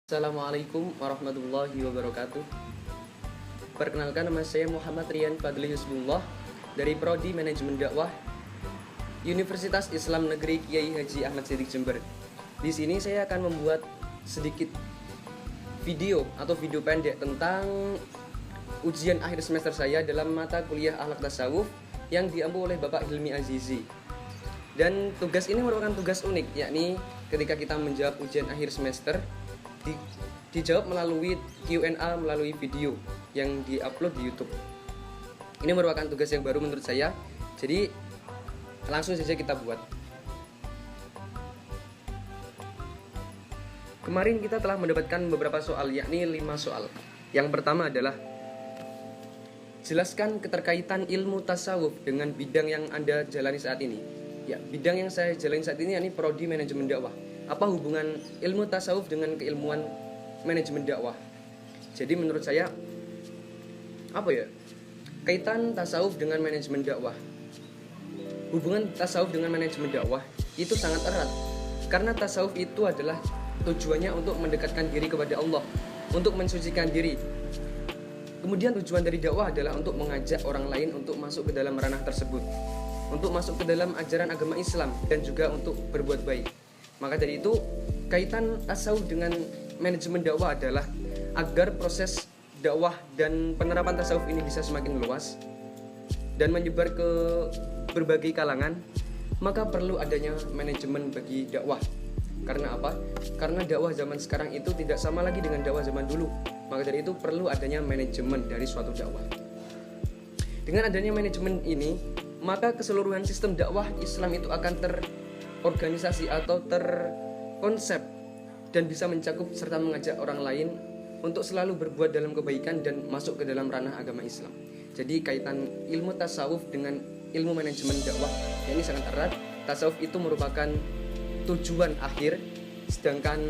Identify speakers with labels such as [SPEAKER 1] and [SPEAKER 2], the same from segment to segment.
[SPEAKER 1] Assalamualaikum warahmatullahi wabarakatuh. Perkenalkan, nama saya Muhammad Rian Fadli Husnullah dari Prodi Manajemen Dakwah Universitas Islam Negeri Kiai Haji Ahmad Siddiq Jember. Di sini saya akan membuat sedikit video pendek tentang ujian akhir semester saya dalam mata kuliah Akhlak Tasawuf yang diampu oleh Bapak Hilmi Azizi. Dan tugas ini merupakan tugas unik, yakni ketika kita menjawab ujian akhir semester dijawab melalui Q&A melalui video yang diupload di YouTube. Ini merupakan tugas yang baru menurut saya. Jadi langsung saja kita buat. Kemarin kita telah mendapatkan beberapa soal, yakni 5 soal. Yang pertama adalah jelaskan keterkaitan ilmu tasawuf dengan bidang yang Anda jalani saat ini. Ya, bidang yang saya jalani saat ini yakni Prodi Manajemen Dakwah. Apa hubungan ilmu tasawuf dengan keilmuan manajemen dakwah? Jadi menurut saya kaitan tasawuf dengan manajemen dakwah. Hubungan tasawuf dengan manajemen dakwah itu sangat erat, karena tasawuf itu adalah tujuannya untuk mendekatkan diri kepada Allah, untuk mensucikan diri. Kemudian tujuan dari dakwah adalah untuk mengajak orang lain untuk masuk ke dalam ranah tersebut, untuk masuk ke dalam ajaran agama Islam, dan juga untuk berbuat baik. Maka dari itu, kaitan tasawuf dengan manajemen dakwah adalah agar proses dakwah dan penerapan tasawuf ini bisa semakin luas dan menyebar ke berbagai kalangan, maka perlu adanya manajemen bagi dakwah. Karena apa? Karena dakwah zaman sekarang itu tidak sama lagi dengan dakwah zaman dulu. Maka dari itu perlu adanya manajemen dari suatu dakwah. Dengan adanya manajemen ini, maka keseluruhan sistem dakwah Islam itu akan terorganisasi atau terkonsep dan bisa mencakup serta mengajak orang lain untuk selalu berbuat dalam kebaikan dan masuk ke dalam ranah agama Islam. Jadi kaitan ilmu tasawuf dengan ilmu manajemen dakwah ini sangat erat. Tasawuf itu merupakan tujuan akhir, sedangkan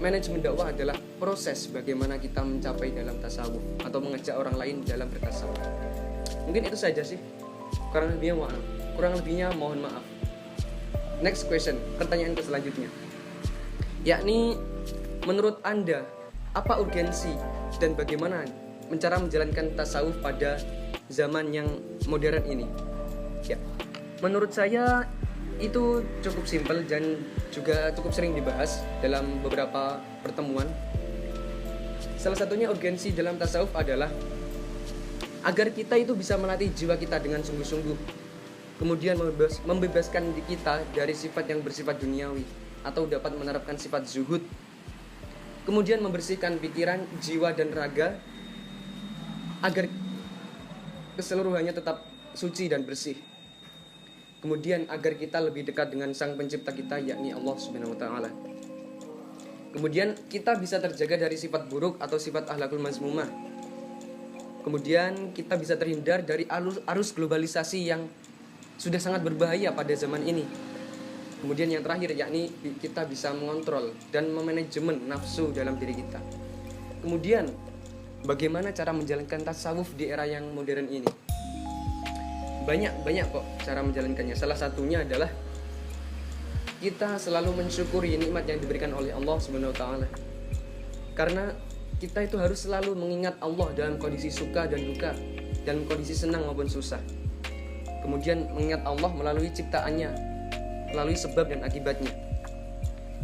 [SPEAKER 1] manajemen dakwah adalah proses bagaimana kita mencapai dalam tasawuf atau mengajak orang lain dalam bertasawuf. Mungkin itu saja sih. Kurang lebihnya mohon maaf. Next question, pertanyaan ke selanjutnya, yakni menurut Anda apa urgensi dan bagaimana cara menjalankan tasawuf pada zaman yang modern ini? Ya, menurut saya itu cukup simpel dan juga cukup sering dibahas dalam beberapa pertemuan. Salah satunya urgensi dalam tasawuf adalah agar kita itu bisa melatih jiwa kita dengan sungguh-sungguh, kemudian membebaskan diri kita dari sifat yang bersifat duniawi atau dapat menerapkan sifat zuhud, kemudian membersihkan pikiran, jiwa, dan raga agar keseluruhannya tetap suci dan bersih. Kemudian agar kita lebih dekat dengan Sang Pencipta kita, yakni Allah Subhanahu wa taala. Kemudian kita bisa terjaga dari sifat buruk atau sifat akhlakul mazmumah. Kemudian kita bisa terhindar dari arus globalisasi yang sudah sangat berbahaya pada zaman ini. Kemudian yang terakhir, yakni kita bisa mengontrol dan memanajemen nafsu dalam diri kita. Kemudian bagaimana cara menjalankan tasawuf di era yang modern ini? Banyak kok cara menjalankannya. Salah satunya adalah kita selalu mensyukuri nikmat yang diberikan oleh Allah Subhanahu wa taala. Karena kita itu harus selalu mengingat Allah dalam kondisi suka dan duka, dalam kondisi senang maupun susah. Kemudian mengingat Allah melalui ciptaannya, melalui sebab dan akibatnya.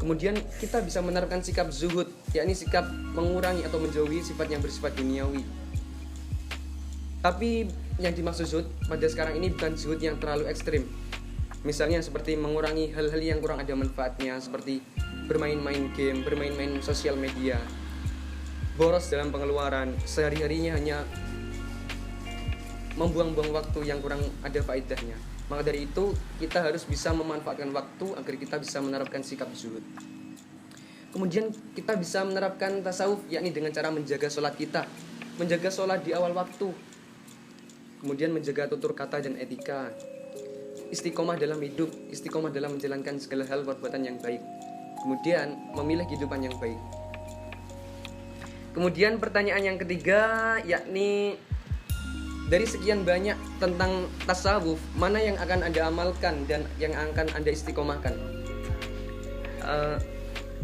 [SPEAKER 1] Kemudian kita bisa menerapkan sikap zuhud, yakni sikap mengurangi atau menjauhi sifat yang bersifat duniawi. Tapi yang dimaksud zuhud pada sekarang ini bukan zuhud yang terlalu ekstrim. Misalnya seperti mengurangi hal-hal yang kurang ada manfaatnya, seperti bermain-main game, bermain-main sosial media, boros dalam pengeluaran, sehari-harinya hanya membuang-buang waktu yang kurang ada faedahnya. Maka dari itu kita harus bisa memanfaatkan waktu agar kita bisa menerapkan sikap zuhud. Kemudian kita bisa menerapkan tasawuf, yakni dengan cara menjaga sholat kita, menjaga sholat di awal waktu, kemudian menjaga tutur kata dan etika, istiqomah dalam hidup, istiqomah dalam menjalankan segala hal perbuatan yang baik, kemudian memilih kehidupan yang baik. Kemudian pertanyaan yang ketiga, yakni dari sekian banyak tentang tasawuf, mana yang akan Anda amalkan dan yang akan Anda istiqomahkan?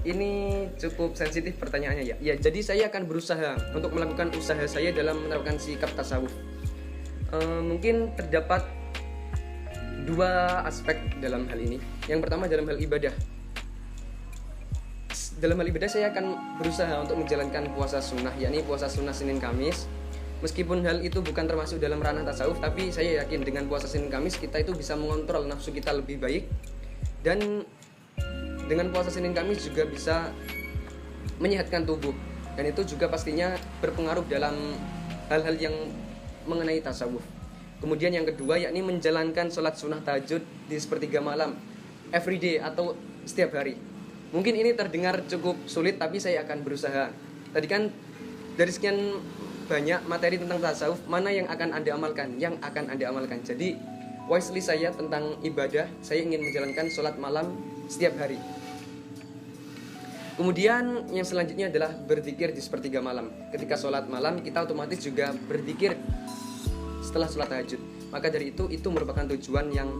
[SPEAKER 1] ini cukup sensitif pertanyaannya ya. Ya, jadi saya akan berusaha untuk melakukan usaha saya dalam menerapkan sikap tasawuf. Mungkin terdapat dua aspek dalam hal ini. Yang pertama dalam hal ibadah. Dalam hal ibadah saya akan berusaha untuk menjalankan puasa sunnah, yakni puasa sunnah Senin Kamis. Meskipun hal itu bukan termasuk dalam ranah tasawuf, tapi saya yakin dengan puasa Senin Kamis kita itu bisa mengontrol nafsu kita lebih baik. Dan dengan puasa Senin Kamis juga bisa menyehatkan tubuh. Dan itu juga pastinya berpengaruh dalam hal-hal yang mengenai tasawuf. Kemudian yang kedua yakni menjalankan sholat sunnah tahajud di sepertiga malam everyday atau setiap hari. Mungkin ini terdengar cukup sulit, tapi saya akan berusaha. Tadi kan dari sekian banyak materi tentang tasawuf, mana yang akan Anda amalkan? Yang akan Anda amalkan. Jadi wisely saya tentang ibadah, saya ingin menjalankan sholat malam setiap hari. Kemudian yang selanjutnya adalah berzikir di sepertiga malam. Ketika sholat malam kita otomatis juga berzikir setelah sholat tahajud. Maka dari itu merupakan tujuan yang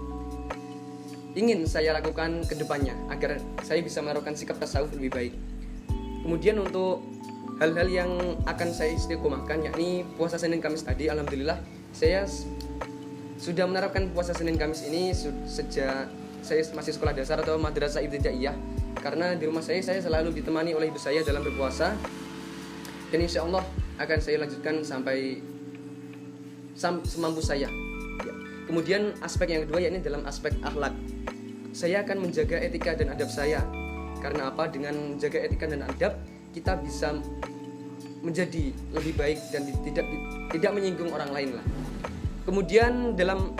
[SPEAKER 1] ingin saya lakukan ke depannya agar saya bisa menerapkan sikap tasawuf lebih baik. Kemudian untuk hal-hal yang akan saya istiqomahkan, yakni puasa Senin Kamis tadi, alhamdulillah saya sudah menerapkan puasa Senin Kamis ini sejak saya masih sekolah dasar atau madrasah ibtidaiyah. Karena di rumah saya selalu ditemani oleh ibu saya dalam berpuasa, dan insya Allah akan saya lanjutkan sampai semampu saya. Kemudian aspek yang kedua yakni dalam aspek akhlak. Saya akan menjaga etika dan adab saya. Karena apa? Dengan menjaga etika dan adab, kita bisa menjadi lebih baik dan tidak menyinggung orang lain lah. Kemudian dalam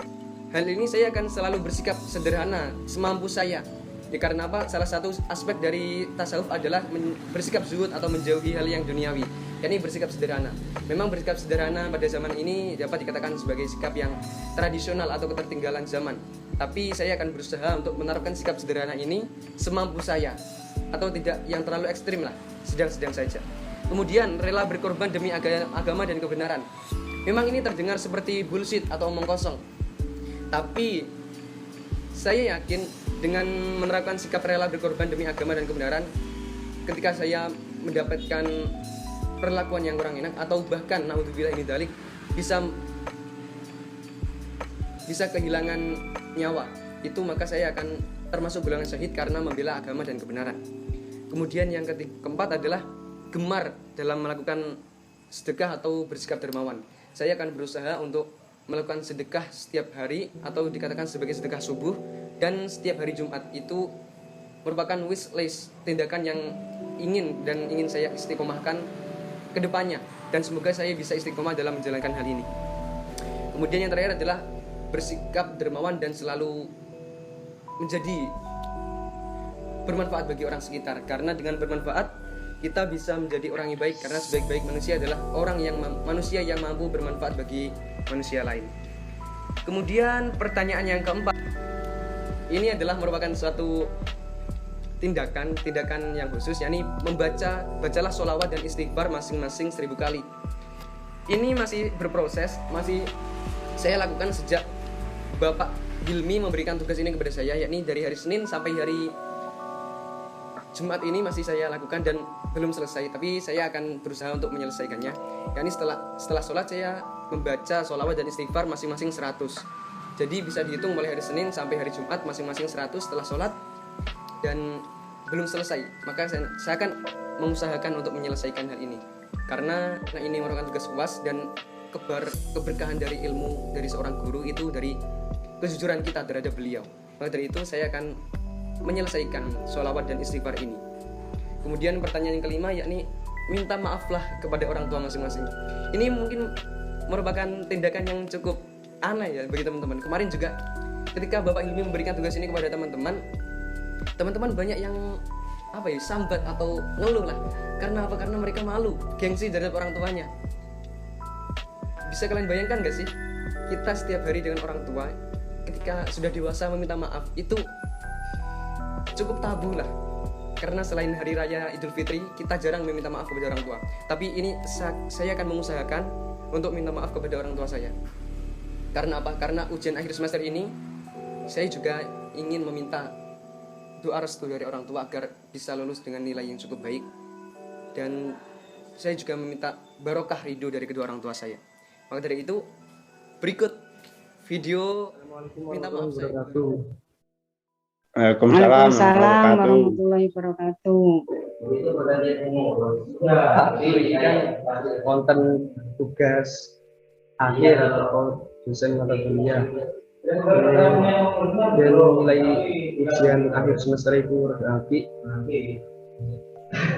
[SPEAKER 1] hal ini saya akan selalu bersikap sederhana semampu saya. Ya, karena apa? Salah satu aspek dari tasawuf adalah bersikap zuhud atau menjauhi hal yang duniawi, yakni bersikap sederhana. Memang bersikap sederhana pada zaman ini dapat dikatakan sebagai sikap yang tradisional atau ketertinggalan zaman. Tapi saya akan berusaha untuk menerapkan sikap sederhana ini semampu saya, atau tidak yang terlalu ekstrim lah, sedang-sedang saja. Kemudian rela berkorban demi agama dan kebenaran. Memang ini terdengar seperti bullshit atau omong kosong, tapi saya yakin dengan menerapkan sikap rela berkorban demi agama dan kebenaran, ketika saya mendapatkan perlakuan yang kurang enak atau bahkan naudzubillah ini dzalik bisa kehilangan nyawa, itu maka saya akan termasuk golongan syahid karena membela agama dan kebenaran. Kemudian yang keempat adalah gemar dalam melakukan sedekah atau bersikap dermawan. Saya akan berusaha untuk melakukan sedekah setiap hari atau dikatakan sebagai sedekah subuh, dan setiap hari Jumat. Itu merupakan wish list, tindakan yang ingin saya istiqomahkan ke depannya, dan semoga saya bisa istiqomah dalam menjalankan hal ini. Kemudian yang terakhir adalah bersikap dermawan dan selalu menjadi bermanfaat bagi orang sekitar, karena dengan bermanfaat kita bisa menjadi orang yang baik, karena sebaik-baik manusia adalah manusia yang mampu bermanfaat bagi manusia lain. Kemudian pertanyaan yang keempat, ini adalah merupakan suatu tindakan yang khusus, yakni bacalah sholawat dan istighfar masing-masing 1000 kali. Ini masih berproses, masih saya lakukan sejak Bapak Hilmi memberikan tugas ini kepada saya, yakni dari hari Senin sampai hari Jumat ini masih saya lakukan dan belum selesai, tapi saya akan berusaha untuk menyelesaikannya. Yakni setelah sholat saya membaca sholawat dan istighfar masing-masing 100. Jadi bisa dihitung mulai hari Senin sampai hari Jumat masing-masing 100 setelah sholat, dan belum selesai. Maka saya akan mengusahakan untuk menyelesaikan hal ini, karena ini merupakan tugas UAS, dan keberkahan dari ilmu dari seorang guru itu dari kejujuran kita terhadap beliau. Maka dari itu saya akan menyelesaikan sholawat dan istighfar ini. Kemudian pertanyaan yang kelima, yakni minta maaflah kepada orang tua masing-masing. Ini mungkin merupakan tindakan yang cukup aneh ya bagi teman-teman. Kemarin juga ketika Bapak Hilmi memberikan tugas ini kepada teman-teman banyak yang sambat atau ngeluh lah. Karena apa? Karena mereka malu, gengsi terhadap orang tuanya. Bisa kalian bayangkan gak sih, kita setiap hari dengan orang tua, ketika sudah dewasa meminta maaf itu cukup tabu lah. Karena selain hari raya Idul Fitri, kita jarang meminta maaf kepada orang tua. Tapi ini saya akan mengusahakan untuk minta maaf kepada orang tua saya. Karena apa? Karena ujian akhir semester ini saya juga ingin meminta doa restu dari orang tua agar bisa lulus dengan nilai yang cukup baik. Dan saya juga meminta barokah ridho dari kedua orang tua saya. Maka dari itu, berikut video minta maaf saya.
[SPEAKER 2] Waalaikumsalam
[SPEAKER 3] warahmatullahi wabarakatuh.
[SPEAKER 4] Konten tugas akhir atau dosen mata kuliah dan nilai ujian akhir semester itu rapi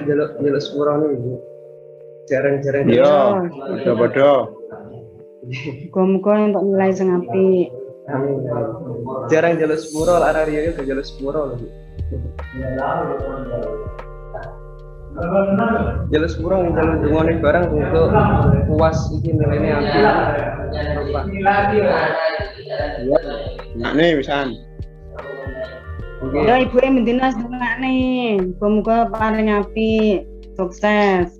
[SPEAKER 4] jaluk sepuro nih jarang-jarang
[SPEAKER 2] bodoh
[SPEAKER 3] Muga-muga untuk nilai sing apik.
[SPEAKER 4] jarang jaluk sepuro lara riyo itu jaluk sepuro lagi jaluk sepuro jaluk dungane barang untuk puas iki nilainya apik
[SPEAKER 2] nah nih misalnya
[SPEAKER 3] Ya ibu mendinas nih. Muga-muga paling apik, sukses.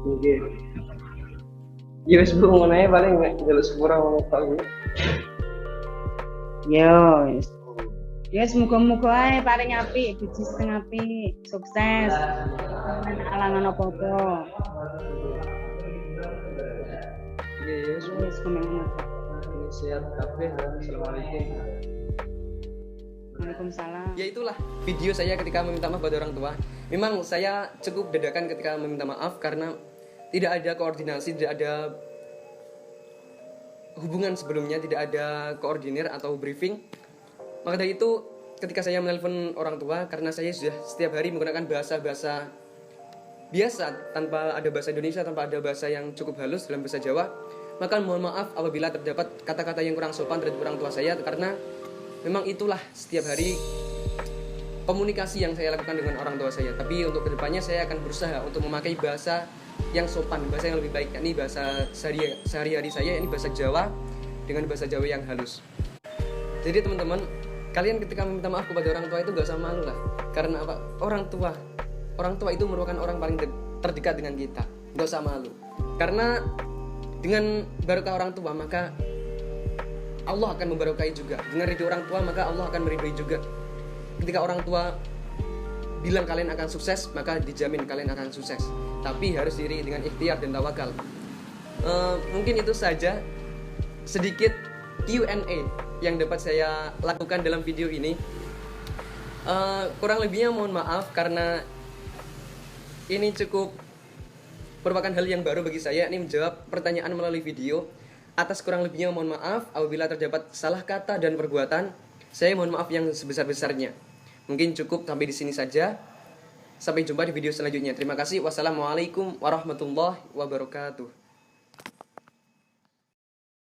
[SPEAKER 4] Oke. Ya wis Bu ngono paling jaluk sepuro ngono tok.
[SPEAKER 3] Yo, yes, muga-muga ae paling apik, biji sing apik, sukses. Alangan apa-apa.
[SPEAKER 4] Iya,
[SPEAKER 3] Wis kemenangan.
[SPEAKER 4] ini sehat kabeh. Assalamualaikum.
[SPEAKER 3] Waalaikumsalam.
[SPEAKER 1] Ya itulah video saya ketika meminta maaf pada orang tua. Memang saya cukup dadakan ketika meminta maaf karena tidak ada koordinasi, tidak ada hubungan sebelumnya, tidak ada koordinir atau briefing. Maka dari itu ketika saya menelpon orang tua, karena saya sudah setiap hari menggunakan bahasa-bahasa biasa tanpa ada bahasa Indonesia, tanpa ada bahasa yang cukup halus dalam bahasa Jawa, maka mohon maaf apabila terdapat kata-kata yang kurang sopan dari orang tua saya, karena memang itulah setiap hari komunikasi yang saya lakukan dengan orang tua saya. Tapi untuk kedepannya saya akan berusaha untuk memakai bahasa yang sopan, bahasa yang lebih baik. Ini bahasa sehari-hari saya, ini bahasa Jawa dengan bahasa Jawa yang halus. Jadi teman-teman, kalian ketika meminta maaf kepada orang tua itu gak usah malu lah. Karena apa? Orang tua itu merupakan orang paling terdekat dengan kita. Gak usah malu. Karena dengan barokah orang tua maka Allah akan memberkahi juga. Dengan ridho orang tua maka Allah akan meridhoi juga. Ketika orang tua bilang kalian akan sukses, maka dijamin kalian akan sukses. Tapi harus diiringi dengan ikhtiar dan tawakal. Mungkin itu saja sedikit Q&A yang dapat saya lakukan dalam video ini. Kurang lebihnya mohon maaf karena ini cukup merupakan hal yang baru bagi saya. Ini menjawab pertanyaan melalui video. Atas kurang lebihnya mohon maaf apabila terdapat salah kata dan perbuatan. Saya mohon maaf yang sebesar-besarnya. Mungkin cukup sampai di sini saja. Sampai jumpa di video selanjutnya. Terima kasih. Wassalamualaikum warahmatullahi wabarakatuh.